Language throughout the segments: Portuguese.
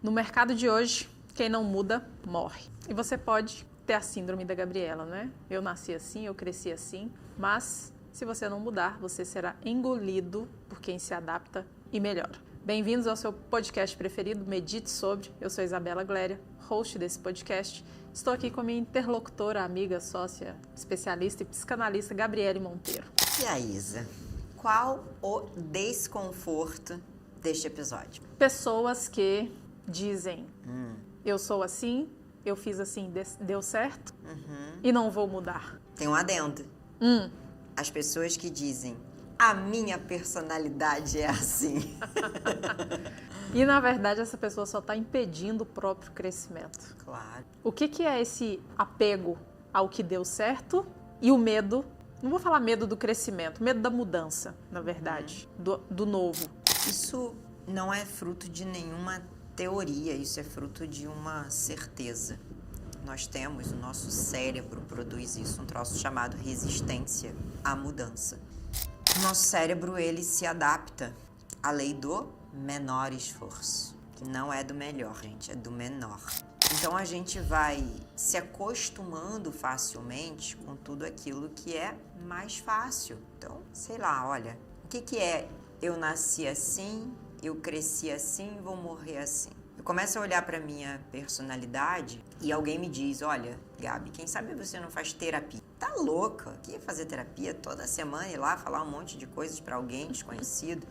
No mercado de hoje, quem não muda, morre. E você pode ter a síndrome da Gabriela, né? Eu nasci assim, eu cresci assim, mas se você não mudar, você será engolido por quem se adapta e melhora. Bem-vindos ao seu podcast preferido, Medite Sobre. Eu sou Isabela Gléria, host desse podcast. Estou aqui com a minha interlocutora, amiga, sócia, especialista e psicanalista, Gabriele Monteiro. E a Isa, qual o desconforto deste episódio? Pessoas que dizem, eu sou assim, eu fiz assim, deu certo e não vou mudar. Tem um adendo. As pessoas que dizem, a minha personalidade é assim. E, na verdade, essa pessoa só está impedindo o próprio crescimento. Claro. O que é esse apego ao que deu certo e o medo, não vou falar medo do crescimento, medo da mudança, na verdade, do novo. Isso não é fruto de nenhuma teoria, isso é fruto de uma certeza. Nós temos, o nosso cérebro produz isso, um troço chamado resistência à mudança. O nosso cérebro, ele se adapta à lei do menor esforço, que não é do melhor, gente, é do menor. Então a gente vai se acostumando facilmente com tudo aquilo que é mais fácil. Então, sei lá, olha, o que é eu nasci assim, eu cresci assim, vou morrer assim? Eu começo a olhar para minha personalidade e alguém me diz, olha, Gabi, quem sabe você não faz terapia? Tá louca? Que ia fazer terapia toda semana e ir lá falar um monte de coisas para alguém desconhecido?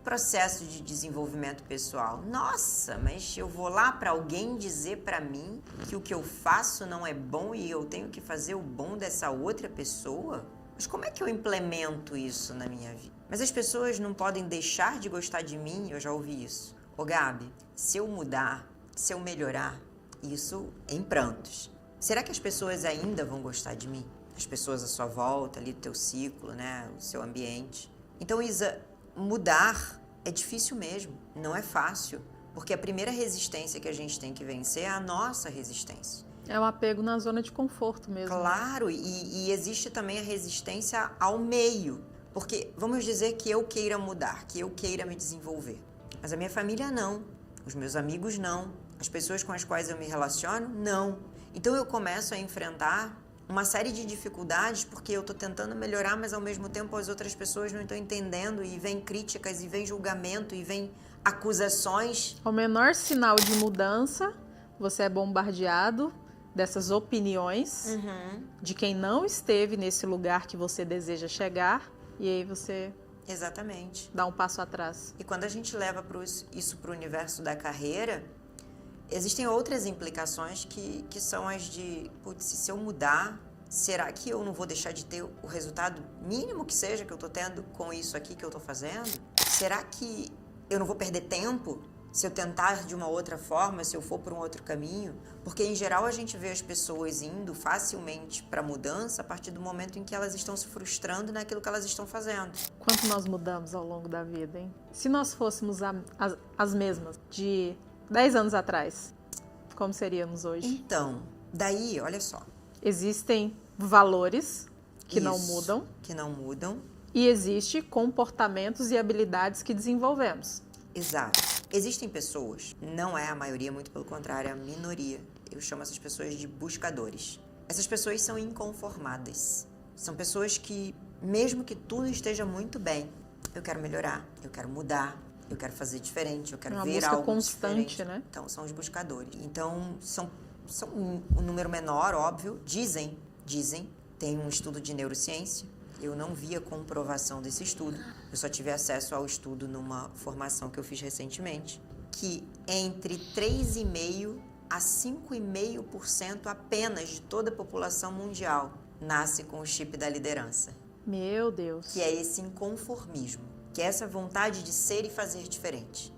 Processo de desenvolvimento pessoal. Nossa, mas eu vou lá para alguém dizer para mim que o que eu faço não é bom e eu tenho que fazer o bom dessa outra pessoa? Mas como é que eu implemento isso na minha vida? Mas as pessoas não podem deixar de gostar de mim, eu já ouvi isso. Ô Gabi, se eu mudar, se eu melhorar, isso em prantos. Será que as pessoas ainda vão gostar de mim? As pessoas à sua volta, ali do teu ciclo, né? O seu ambiente. Então, Isa, mudar é difícil mesmo, não é fácil. Porque a primeira resistência que a gente tem que vencer é a nossa resistência. É um apego na zona de conforto mesmo. Claro, e existe também a resistência ao meio. Porque vamos dizer que eu queira mudar, que eu queira me desenvolver. Mas a minha família não, os meus amigos não, as pessoas com as quais eu me relaciono, não. Então eu começo a enfrentar uma série de dificuldades porque eu estou tentando melhorar, mas ao mesmo tempo as outras pessoas não estão entendendo e vem críticas, e vem julgamento, e vem acusações. Ao menor sinal de mudança, você é bombardeado dessas opiniões de quem não esteve nesse lugar que você deseja chegar e aí você... Exatamente. Dá um passo atrás. E quando a gente leva isso para o universo da carreira, existem outras implicações que são as de, putz, se eu mudar, será que eu não vou deixar de ter o resultado mínimo que seja que eu estou tendo com isso aqui que eu estou fazendo? Será que eu não vou perder tempo se eu tentar de uma outra forma, se eu for por um outro caminho? Porque, em geral, a gente vê as pessoas indo facilmente para a mudança a partir do momento em que elas estão se frustrando naquilo que elas estão fazendo. Quanto nós mudamos ao longo da vida, hein? Se nós fôssemos as mesmas de 10 anos atrás, como seríamos hoje? Então, daí, olha só. Existem valores que não mudam. Que não mudam. E existem comportamentos e habilidades que desenvolvemos. Exato. Existem pessoas, não é a maioria, muito pelo contrário, é a minoria. Eu chamo essas pessoas de buscadores. Essas pessoas são inconformadas. São pessoas que, mesmo que tudo esteja muito bem, eu quero melhorar, eu quero mudar, eu quero fazer diferente, eu quero ver algo constante, diferente. Né? Então, são os buscadores. Então, são um número menor, óbvio. Dizem, tem um estudo de neurociência. Eu não vi a comprovação desse estudo. Eu só tive acesso ao estudo numa formação que eu fiz recentemente, que entre 3,5% a 5,5% apenas de toda a população mundial nasce com o chip da liderança. Meu Deus. Que é esse inconformismo, que é essa vontade de ser e fazer diferente.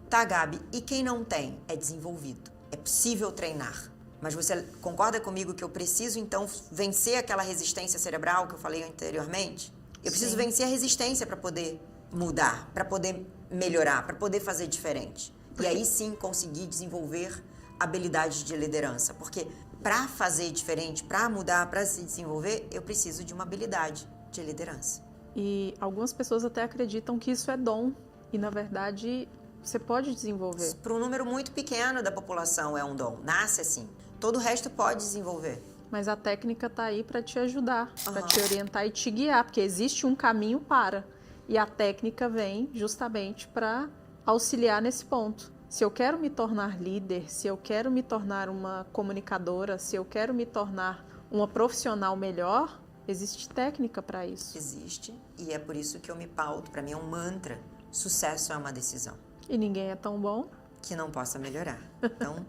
Tá, Gabi, e quem não tem? É desenvolvido. É possível treinar. Mas você concorda comigo que eu preciso, então, vencer aquela resistência cerebral que eu falei anteriormente? Eu preciso vencer a resistência para poder mudar, para poder melhorar, para poder fazer diferente. E aí sim conseguir desenvolver habilidades de liderança. Porque para fazer diferente, para mudar, para se desenvolver, eu preciso de uma habilidade de liderança. E algumas pessoas até acreditam que isso é dom. E, na verdade, Você pode desenvolver. Para um número muito pequeno da população é um dom. Nasce assim. Todo o resto pode desenvolver. Mas a técnica está aí para te ajudar, para te orientar e te guiar, porque existe um caminho para. E a técnica vem justamente para auxiliar nesse ponto. Se eu quero me tornar líder, se eu quero me tornar uma comunicadora, se eu quero me tornar uma profissional melhor, existe técnica para isso. Existe, e é por isso que eu me pauto. Para mim é um mantra. Sucesso é uma decisão. E ninguém é tão bom que não possa melhorar. Então,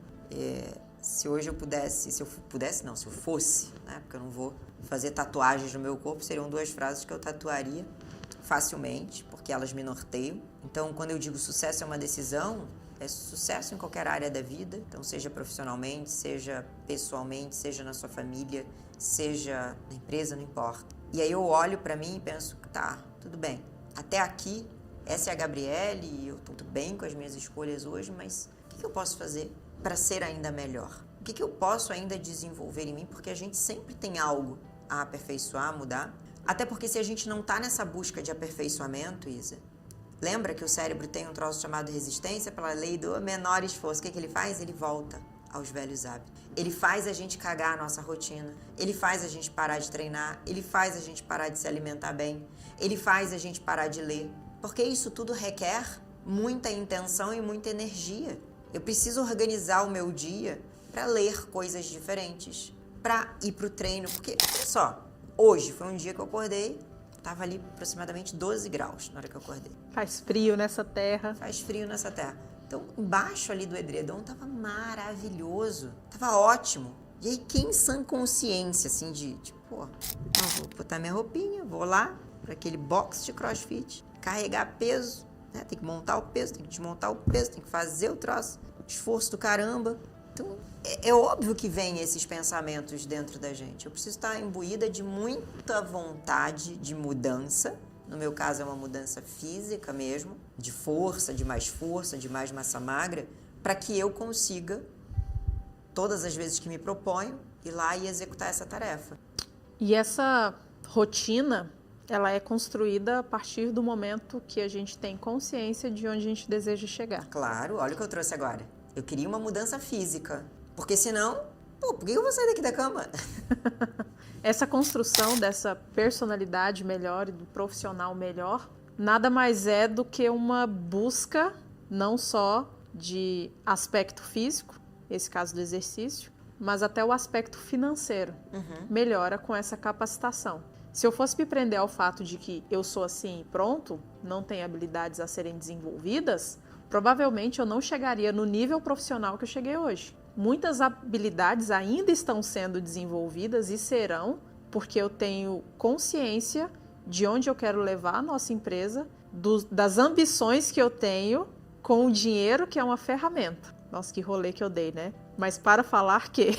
se hoje eu pudesse, se eu fosse, né? Porque eu não vou fazer tatuagens no meu corpo, seriam 2 frases que eu tatuaria facilmente, porque elas me norteiam. Então, quando eu digo sucesso é uma decisão, é sucesso em qualquer área da vida. Então, seja profissionalmente, seja pessoalmente, seja na sua família, seja na empresa, não importa. E aí eu olho para mim e penso, tá, tudo bem. Até aqui, essa é a Gabriele e eu estou muito bem com as minhas escolhas hoje, mas o que eu posso fazer para ser ainda melhor? O que eu posso ainda desenvolver em mim? Porque a gente sempre tem algo a aperfeiçoar, a mudar. Até porque se a gente não está nessa busca de aperfeiçoamento, Isa, lembra que o cérebro tem um troço chamado resistência pela lei do menor esforço. O que ele faz? Ele volta aos velhos hábitos. Ele faz a gente cagar a nossa rotina. Ele faz a gente parar de treinar. Ele faz a gente parar de se alimentar bem. Ele faz a gente parar de ler. Porque isso tudo requer muita intenção e muita energia. Eu preciso organizar o meu dia para ler coisas diferentes, para ir para o treino. Porque, olha só, hoje foi um dia que eu acordei, estava ali aproximadamente 12 graus na hora que eu acordei. Faz frio nessa terra. Faz frio nessa terra. Então, embaixo ali do edredom estava maravilhoso, estava ótimo. E aí, quem em sã consciência, assim, pô, não vou botar minha roupinha, vou lá para aquele box de crossfit, carregar peso, né? Tem que montar o peso, tem que desmontar o peso, tem que fazer o troço, esforço do caramba. Então, é óbvio que vem esses pensamentos dentro da gente. Eu preciso estar imbuída de muita vontade de mudança. No meu caso, é uma mudança física mesmo, de mais massa magra, para que eu consiga, todas as vezes que me proponho, ir lá e executar essa tarefa. E essa rotina, ela é construída a partir do momento que a gente tem consciência de onde a gente deseja chegar. Claro, olha o que eu trouxe agora. Eu queria uma mudança física, porque senão, por que eu vou sair daqui da cama? Essa construção dessa personalidade melhor e do profissional melhor, nada mais é do que uma busca não só de aspecto físico, esse caso do exercício, mas até o aspecto financeiro. Melhora com essa capacitação. Se eu fosse me prender ao fato de que eu sou assim e pronto, não tenho habilidades a serem desenvolvidas, provavelmente eu não chegaria no nível profissional que eu cheguei hoje. Muitas habilidades ainda estão sendo desenvolvidas e serão, porque eu tenho consciência de onde eu quero levar a nossa empresa, das ambições que eu tenho com o dinheiro, que é uma ferramenta. Nossa, que rolê que eu dei, né? Mas para falar que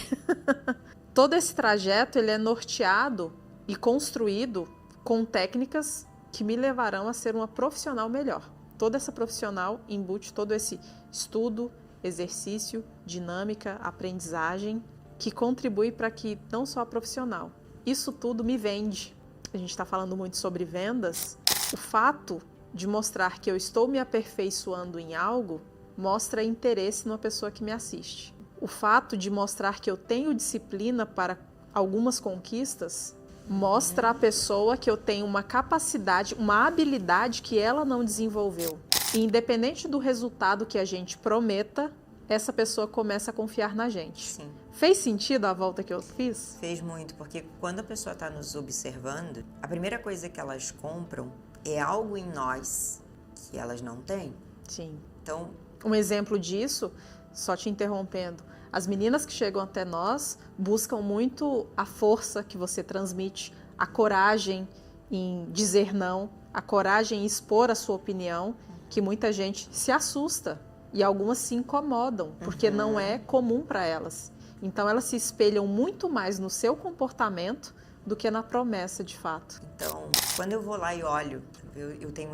todo esse trajeto ele é norteado e construído com técnicas que me levarão a ser uma profissional melhor. Toda essa profissional embute todo esse estudo, exercício, dinâmica, aprendizagem, que contribui para que não só a profissional. Isso tudo me vende. A gente está falando muito sobre vendas. O fato de mostrar que eu estou me aperfeiçoando em algo mostra interesse numa pessoa que me assiste. O fato de mostrar que eu tenho disciplina para algumas conquistas mostra à pessoa que eu tenho uma capacidade, uma habilidade que ela não desenvolveu. E independente do resultado que a gente prometa, essa pessoa começa a confiar na gente. Sim. Fez sentido a volta que eu fiz? Fez muito, porque quando a pessoa está nos observando, a primeira coisa que elas compram é algo em nós que elas não têm. Sim. Então, um exemplo disso, só te interrompendo, as meninas que chegam até nós buscam muito a força que você transmite, a coragem em dizer não, a coragem em expor a sua opinião, que muita gente se assusta e algumas se incomodam, porque não é comum para elas. Então elas se espelham muito mais no seu comportamento do que na promessa de fato. Então, quando eu vou lá e olho, eu tenho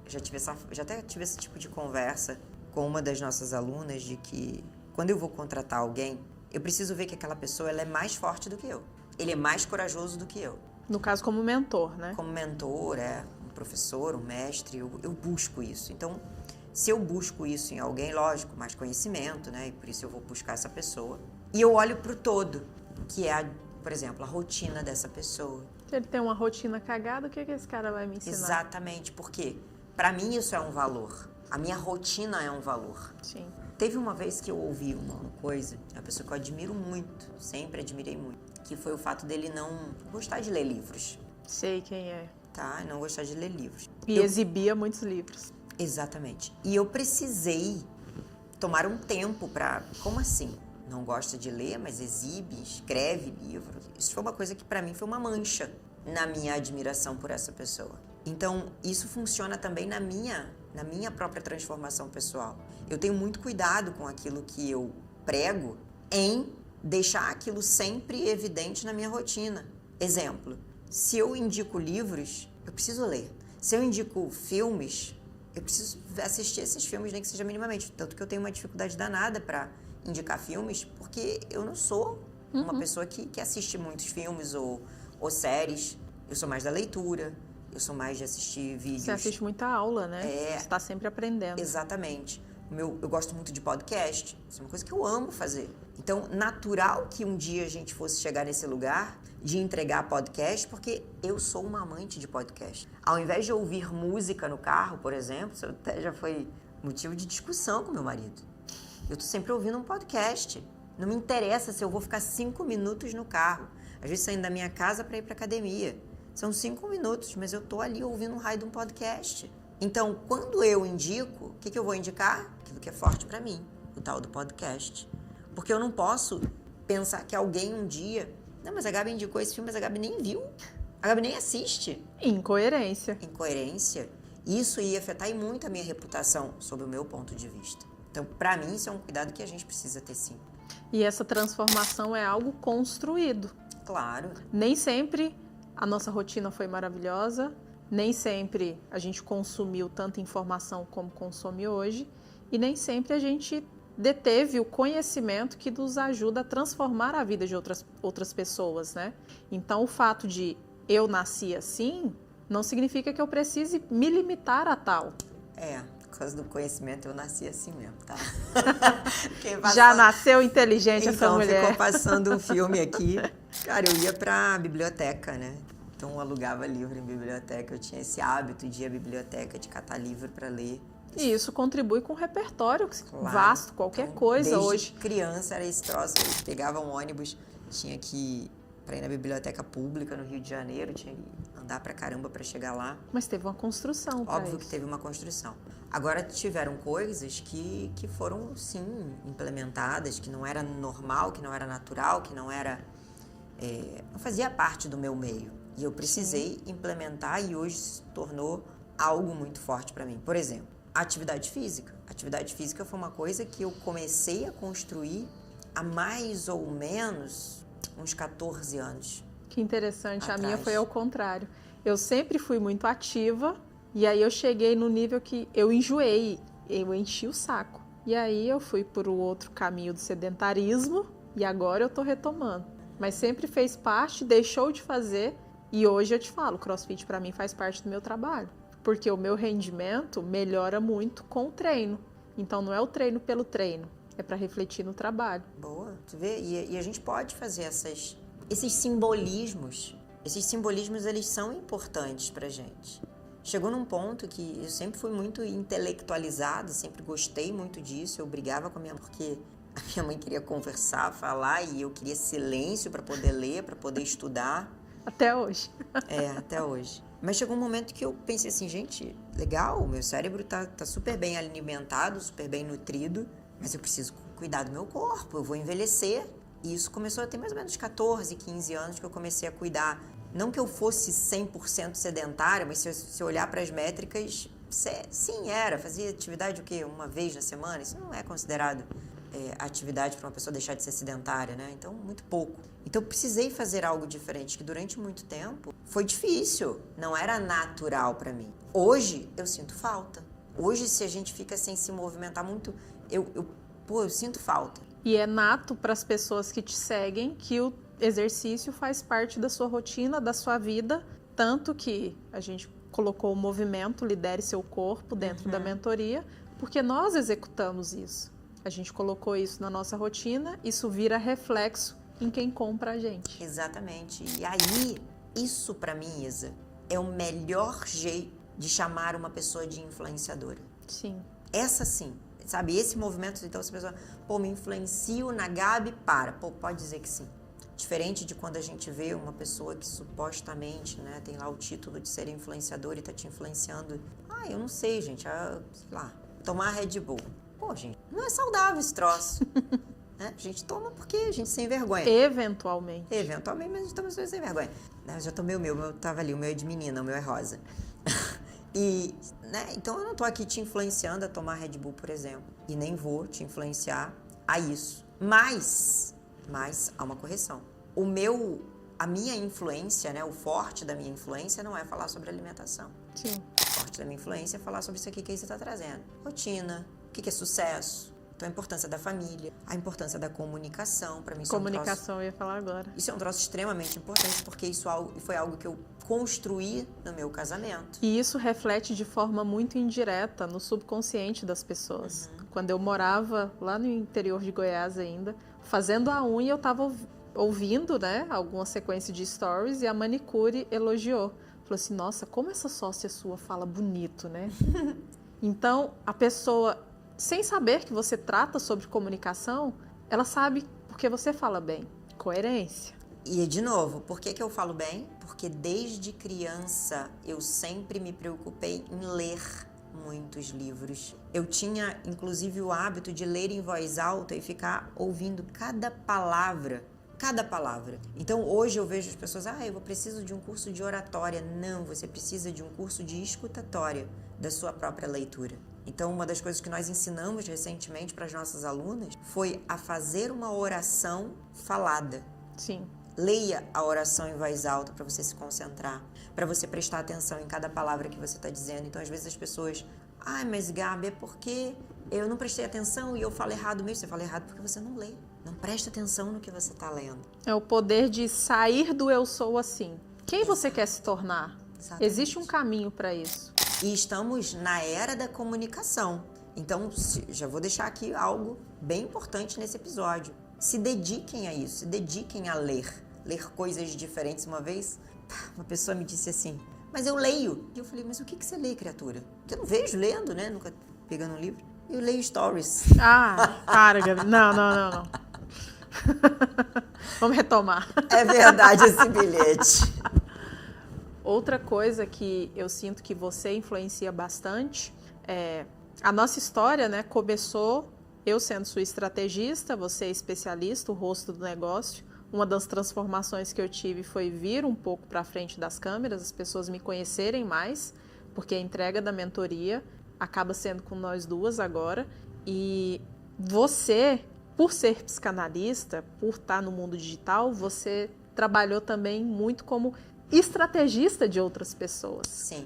já até tive esse tipo de conversa com uma das nossas alunas, de que quando eu vou contratar alguém, eu preciso ver que aquela pessoa ela é mais forte do que eu. Ele é mais corajoso do que eu. No caso, como mentor, né? Como mentor, um professor, um mestre, eu busco isso. Então, Se eu busco isso em alguém, lógico, mais conhecimento, né? E por isso eu vou buscar essa pessoa. E eu olho pro todo, que é, por exemplo, a rotina dessa pessoa. Se ele tem uma rotina cagada, o que esse cara vai me ensinar? Exatamente, porque para mim isso é um valor. A minha rotina é um valor. Sim. Teve uma vez que eu ouvi uma coisa, uma pessoa que eu admiro muito, sempre admirei muito, que foi o fato dele não gostar de ler livros. Sei quem é. Tá? Não gostar de ler livros. E exibia muitos livros. Exatamente. E eu precisei tomar um tempo para... Como assim? Não gosta de ler, mas exibe, escreve livros. Isso foi uma coisa que para mim foi uma mancha na minha admiração por essa pessoa. Então, isso funciona também na minha própria transformação pessoal. Eu tenho muito cuidado com aquilo que eu prego em deixar aquilo sempre evidente na minha rotina. Exemplo, se eu indico livros, eu preciso ler. Se eu indico filmes, eu preciso assistir esses filmes, nem que seja minimamente. Tanto que eu tenho uma dificuldade danada para indicar filmes, porque eu não sou uma pessoa que assiste muitos filmes ou séries. Eu sou mais da leitura, eu sou mais de assistir vídeos. Você assiste muita aula, né? Você está sempre aprendendo. Exatamente. Eu gosto muito de podcast, isso é uma coisa que eu amo fazer. Então, natural que um dia a gente fosse chegar nesse lugar de entregar podcast, porque eu sou uma amante de podcast. Ao invés de ouvir música no carro, por exemplo, isso até já foi motivo de discussão com meu marido. Eu tô sempre ouvindo um podcast. Não me interessa se eu vou ficar 5 minutos no carro. Às vezes saindo da minha casa para ir para academia. São 5 minutos, mas eu tô ali ouvindo um raio de um podcast. Então, quando eu indico, o que eu vou indicar? Aquilo que é forte para mim, o tal do podcast. Porque eu não posso pensar que alguém um dia... Não, mas a Gabi indicou esse filme, mas a Gabi nem viu. A Gabi nem assiste. Incoerência. Incoerência. Isso ia afetar muito a minha reputação, sob o meu ponto de vista. Então, para mim, isso é um cuidado que a gente precisa ter, sim. E essa transformação é algo construído. Claro. Nem sempre a nossa rotina foi maravilhosa, nem sempre a gente consumiu tanta informação como consome hoje, e nem sempre a gente deteve o conhecimento que nos ajuda a transformar a vida de outras pessoas, né? Então, o fato de eu nasci assim, não significa que eu precise me limitar a tal. Por causa do conhecimento, eu nasci assim mesmo, tá? Já nasceu inteligente essa mulher. Então, ficou passando um filme aqui. Cara, eu ia pra biblioteca, né? Então, eu alugava livro em biblioteca. Eu tinha esse hábito de ir à biblioteca, de catar livro para ler. E isso contribui com o repertório claro. Vasto, qualquer coisa desde hoje. Criança era esse troço. Eu pegava um ônibus, tinha que... Para ir na biblioteca pública no Rio de Janeiro, tinha que andar pra caramba para chegar lá. Mas teve uma construção para isso. Óbvio que teve uma construção. Agora tiveram coisas que foram, sim, implementadas, que não era normal, que não era natural, que não era... não fazia parte do meu meio. E eu precisei implementar e hoje se tornou algo muito forte para mim. Por exemplo, a atividade física. A atividade física foi uma coisa que eu comecei a construir há mais ou menos uns 14 anos. Que interessante, atrás. A minha foi ao contrário. Eu sempre fui muito ativa e aí eu cheguei no nível que eu enjoei, eu enchi o saco. E aí eu fui por o outro caminho do sedentarismo e agora eu tô retomando. Mas sempre fez parte, deixou de fazer e hoje eu te falo, CrossFit para mim faz parte do meu trabalho. Porque o meu rendimento melhora muito com o treino. Então não é o treino pelo treino, é para refletir no trabalho. Boa, tu vê? E a gente pode fazer esses simbolismos. Esses simbolismos, eles são importantes pra gente. Chegou num ponto que eu sempre fui muito intelectualizada, sempre gostei muito disso. Eu brigava com a minha mãe porque a minha mãe queria conversar, falar, e eu queria silêncio para poder ler, para poder estudar. Até hoje. Até hoje. Mas chegou um momento que eu pensei assim, gente, legal, o meu cérebro tá super bem alimentado, super bem nutrido, mas eu preciso cuidar do meu corpo, eu vou envelhecer. E isso começou a ter mais ou menos 14, 15 anos que eu comecei a cuidar. Não que eu fosse 100% sedentária, mas se eu olhar para as métricas, sim, fazia atividade o quê? Uma vez na semana? Isso não é considerado atividade para uma pessoa deixar de ser sedentária, né? Então, muito pouco. Então, eu precisei fazer algo diferente, que durante muito tempo foi difícil, não era natural para mim. Hoje, eu sinto falta. Hoje, se a gente fica sem se movimentar muito, eu sinto falta. E é nato para as pessoas que te seguem que o exercício faz parte da sua rotina, da sua vida, tanto que a gente colocou o movimento Lidere Seu Corpo dentro da mentoria, Porque nós executamos isso. A gente colocou isso na nossa rotina, isso vira reflexo em quem compra a gente. Exatamente. E aí, isso pra mim, Isa, é o melhor jeito de chamar uma pessoa de influenciadora. Sim. Essa sim. Sabe, esse movimento, então, se a pessoa, me influencio na Gabi, pode dizer que sim. Diferente de quando a gente vê uma pessoa que supostamente, né, tem lá o título de ser influenciador e tá te influenciando. Eu não sei, gente, sei lá, tomar Red Bull. Gente, não é saudável esse troço. Né? A gente toma porque a gente sem vergonha. Eventualmente. Eventualmente, mas a gente toma sem vergonha. Eu já tomei o meu tava ali, o meu é de menina, o meu é rosa. E, né, então eu não tô aqui te influenciando a tomar Red Bull, por exemplo. E nem vou te influenciar a isso. Mas há uma correção. A minha influência, né, o forte da minha influência não é falar sobre alimentação. Sim. O forte da minha influência é falar sobre isso aqui que aí você está trazendo. Rotina, o que é sucesso. Então, a importância da família, a importância da comunicação, para mim Comunicação, eu ia falar agora. Isso é um troço extremamente importante, porque isso foi algo que eu construí no meu casamento. E isso reflete de forma muito indireta no subconsciente das pessoas. Quando eu morava lá no interior de Goiás ainda, fazendo a unha, eu estava ouvindo, né, alguma sequência de stories e a manicure elogiou. Falou assim, nossa, como essa sócia sua fala bonito, né? Então, a pessoa, sem saber que você trata sobre comunicação, ela sabe porque você fala bem. Coerência. E, de novo, por que eu falo bem? Porque desde criança eu sempre me preocupei em ler muitos livros. Eu tinha, inclusive, o hábito de ler em voz alta e ficar ouvindo cada palavra. Então, hoje eu vejo as pessoas, eu preciso de um curso de oratória. Não, você precisa de um curso de escutatória da sua própria leitura. Então, uma das coisas que nós ensinamos recentemente para as nossas alunas foi a fazer uma oração falada. Sim. Leia a oração em voz alta para você se concentrar, para você prestar atenção em cada palavra que você está dizendo. Então, às vezes as pessoas, mas Gabi, é porque eu não prestei atenção e eu falo errado mesmo. Você fala errado porque você não lê. Não presta atenção no que você está lendo. É o poder de sair do eu sou assim. Quem você quer se tornar? Exatamente. Existe um caminho para isso. E estamos na era da comunicação. Então, já vou deixar aqui algo bem importante nesse episódio. Se dediquem a isso, se dediquem a ler coisas diferentes. Uma vez, uma pessoa me disse assim, mas eu leio. E eu falei, mas o que você lê, criatura? Porque eu não vejo lendo, né? Nunca pegando um livro. Eu leio stories. Para, Gabi. Não. Vamos retomar. É verdade esse bilhete. Outra coisa que eu sinto que você influencia bastante é a nossa história, né? Começou eu sendo sua estrategista, você é especialista, o rosto do negócio. Uma das transformações que eu tive foi vir um pouco para frente das câmeras, as pessoas me conhecerem mais, porque a entrega da mentoria acaba sendo com nós duas agora. E você, por ser psicanalista, por estar no mundo digital, você trabalhou também muito como estrategista de outras pessoas. Sim.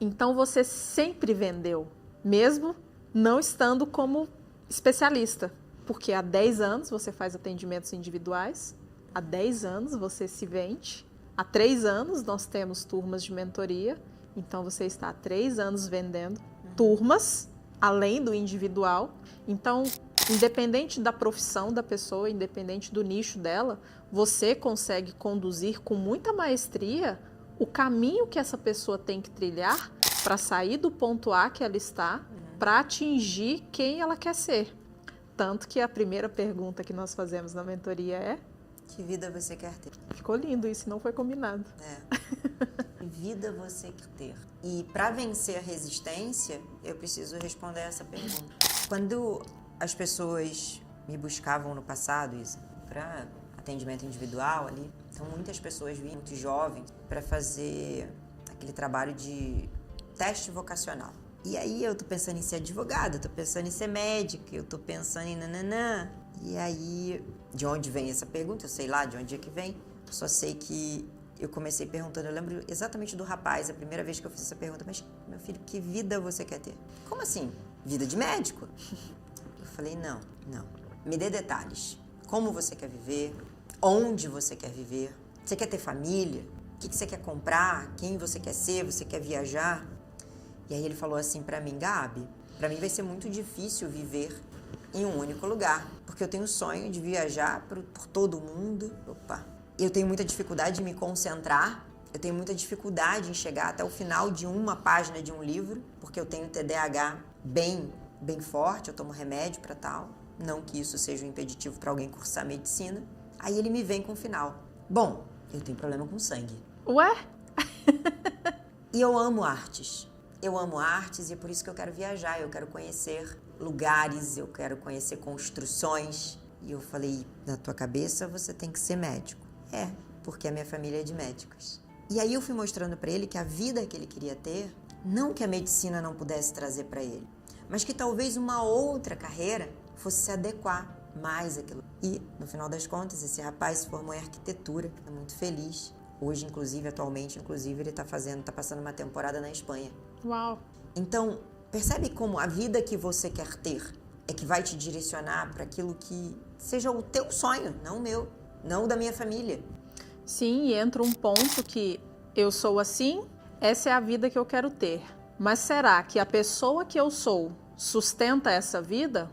Então você sempre vendeu, mesmo não estando como especialista, porque há 10 anos você faz atendimentos individuais, há 10 anos você se vende, há 3 anos nós temos turmas de mentoria, então você está há 3 anos vendendo turmas, além do individual. Então, independente da profissão da pessoa, independente do nicho dela, você consegue conduzir com muita maestria o caminho que essa pessoa tem que trilhar para sair do ponto A que ela está, para atingir quem ela quer ser. Tanto que a primeira pergunta que nós fazemos na mentoria é: que vida você quer ter? Ficou lindo isso, não foi combinado. Que vida você quer ter? E para vencer a resistência, eu preciso responder essa pergunta. Quando as pessoas me buscavam no passado, isso, para atendimento individual ali, então muitas pessoas vinham, muito jovens, para fazer aquele trabalho de teste vocacional. E aí eu tô pensando em ser advogada, eu tô pensando em ser médica, eu tô pensando em nananã. E aí, de onde vem essa pergunta? Eu sei lá de onde é que vem. Eu só sei que eu comecei perguntando, eu lembro exatamente do rapaz, a primeira vez que eu fiz essa pergunta, mas, meu filho, que vida você quer ter? Como assim? Vida de médico? Eu falei, não. Me dê detalhes. Como você quer viver? Onde você quer viver? Você quer ter família? O que você quer comprar? Quem você quer ser? Você quer viajar? E aí ele falou assim pra mim, Gabi, Para mim vai ser muito difícil viver em um único lugar, porque eu tenho o sonho de viajar por todo o mundo. Eu tenho muita dificuldade de me concentrar, eu tenho muita dificuldade em chegar até o final de uma página de um livro, porque eu tenho TDAH bem forte, eu tomo remédio para tal. Não que isso seja um impeditivo para alguém cursar medicina. Aí ele me vem com o final. Bom, eu tenho problema com sangue. Ué? E eu amo artes. Eu amo artes e é por isso que eu quero viajar. Eu quero conhecer lugares, eu quero conhecer construções. E eu falei, na tua cabeça você tem que ser médico. É, porque a minha família é de médicos. E aí eu fui mostrando para ele que a vida que ele queria ter, não que a medicina não pudesse trazer para ele, mas que talvez uma outra carreira fosse se adequar mais àquilo. E, no final das contas, esse rapaz se formou em arquitetura, é muito feliz. Hoje, atualmente, ele tá passando uma temporada na Espanha. Uau! Então, percebe como a vida que você quer ter é que vai te direcionar para aquilo que seja o teu sonho, não o meu, não o da minha família. Sim, e entra um ponto que eu sou assim, essa é a vida que eu quero ter. Mas será que a pessoa que eu sou sustenta essa vida?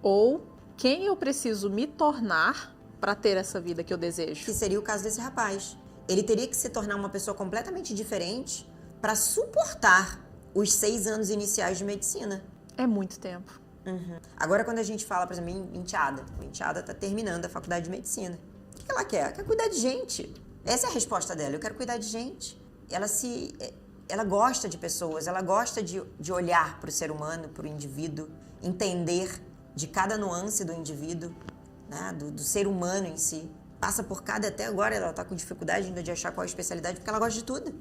Ou quem eu preciso me tornar para ter essa vida que eu desejo? Que seria o caso desse rapaz. Ele teria que se tornar uma pessoa completamente diferente para suportar os 6 anos iniciais de medicina. É muito tempo. Uhum. Agora, quando a gente fala, por exemplo, minha enteada está terminando a faculdade de medicina. O que ela quer? Ela quer cuidar de gente. Essa é a resposta dela. Eu quero cuidar de gente. Ela gosta de pessoas, ela gosta de olhar para o ser humano, para o indivíduo, entender de cada nuance do indivíduo, né, do ser humano em si. Passa por até agora ela está com dificuldade ainda de achar qual é a especialidade, porque ela gosta de tudo.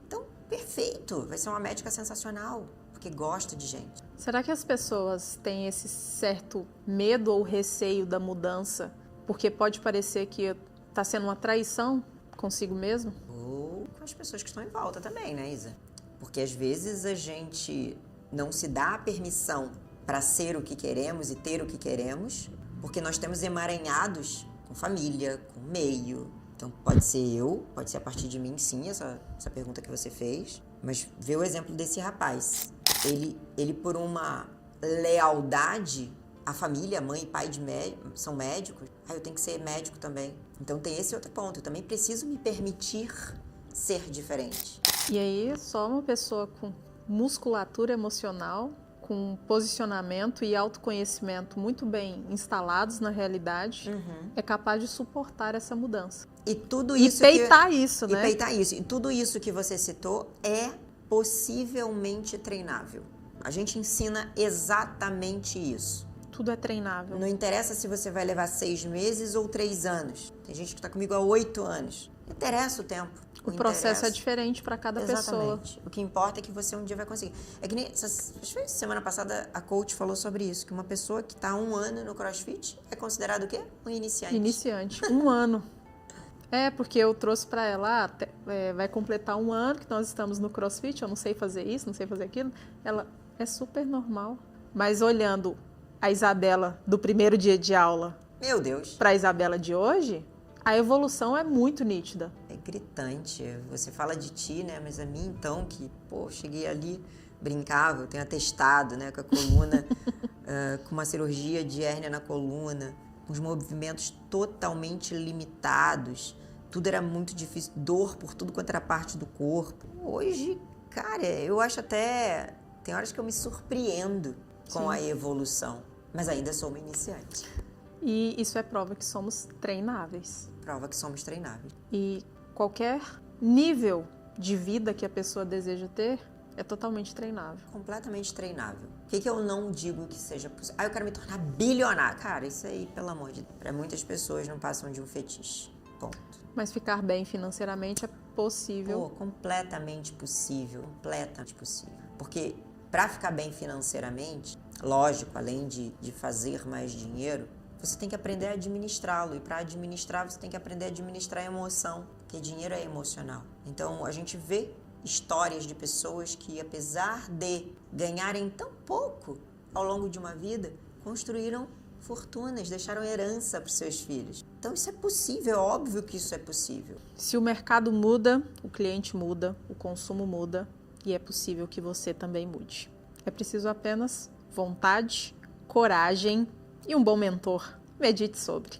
Então, perfeito, vai ser uma médica sensacional, porque gosta de gente. Será que as pessoas têm esse certo medo ou receio da mudança, porque pode parecer que está sendo uma traição consigo mesmo? Ou com as pessoas que estão em volta também, né, Isa? Porque às vezes a gente não se dá a permissão para ser o que queremos e ter o que queremos, porque nós temos emaranhados com família, com meio. Então pode ser a partir de mim, sim, essa pergunta que você fez, mas vê o exemplo desse rapaz. Ele por uma lealdade à família, mãe e pai são médicos, eu tenho que ser médico também. Então tem esse outro ponto, eu também preciso me permitir ser diferente. E aí, só uma pessoa com musculatura emocional, com posicionamento e autoconhecimento muito bem instalados na realidade, é capaz de suportar essa mudança. E tudo isso peitar isso, né? E peitar isso. E tudo isso que você citou é possivelmente treinável. A gente ensina exatamente isso. Tudo é treinável. Não interessa se você vai levar 6 meses ou 3 anos. Tem gente que está comigo há 8 anos. Não interessa o tempo. O processo é diferente para cada pessoa. O que importa é que você um dia vai conseguir. É que nem semana passada a coach falou sobre isso, que uma pessoa que está há 1 ano no CrossFit é considerado o quê? Um iniciante. Iniciante. 1 ano. É, porque eu trouxe para ela, vai completar 1 ano que nós estamos no CrossFit, eu não sei fazer isso, não sei fazer aquilo. Ela é super normal. Mas olhando a Isabela do primeiro dia de aula, meu Deus, para a Isabela de hoje, a evolução é muito nítida. É gritante. Você fala de ti, né? Mas a mim, então, que, cheguei ali, brincava, eu tenho atestado, né? Com a coluna, com uma cirurgia de hérnia na coluna, com os movimentos totalmente limitados. Tudo era muito difícil, dor por tudo quanto era parte do corpo. Hoje, cara, eu acho até... Tem horas que eu me surpreendo com a evolução, mas ainda sou uma iniciante. E isso é prova que somos treináveis. Prova que somos treináveis. E qualquer nível de vida que a pessoa deseja ter é totalmente treinável. Completamente treinável. O que eu não digo que seja possível? Eu quero me tornar bilionário. Cara, isso aí, pelo amor de Deus. Para muitas pessoas não passam de um fetiche. Ponto. Mas ficar bem financeiramente é possível. Completamente possível. Completamente possível. Porque para ficar bem financeiramente, lógico, além de fazer mais dinheiro, você tem que aprender a administrá-lo. E para administrar, você tem que aprender a administrar a emoção, porque dinheiro é emocional. Então, a gente vê histórias de pessoas que, apesar de ganharem tão pouco ao longo de uma vida, construíram fortunas, deixaram herança para os seus filhos. Então, isso é possível, é óbvio que isso é possível. Se o mercado muda, o cliente muda, o consumo muda, e é possível que você também mude. É preciso apenas vontade, coragem e um bom mentor. Medite sobre.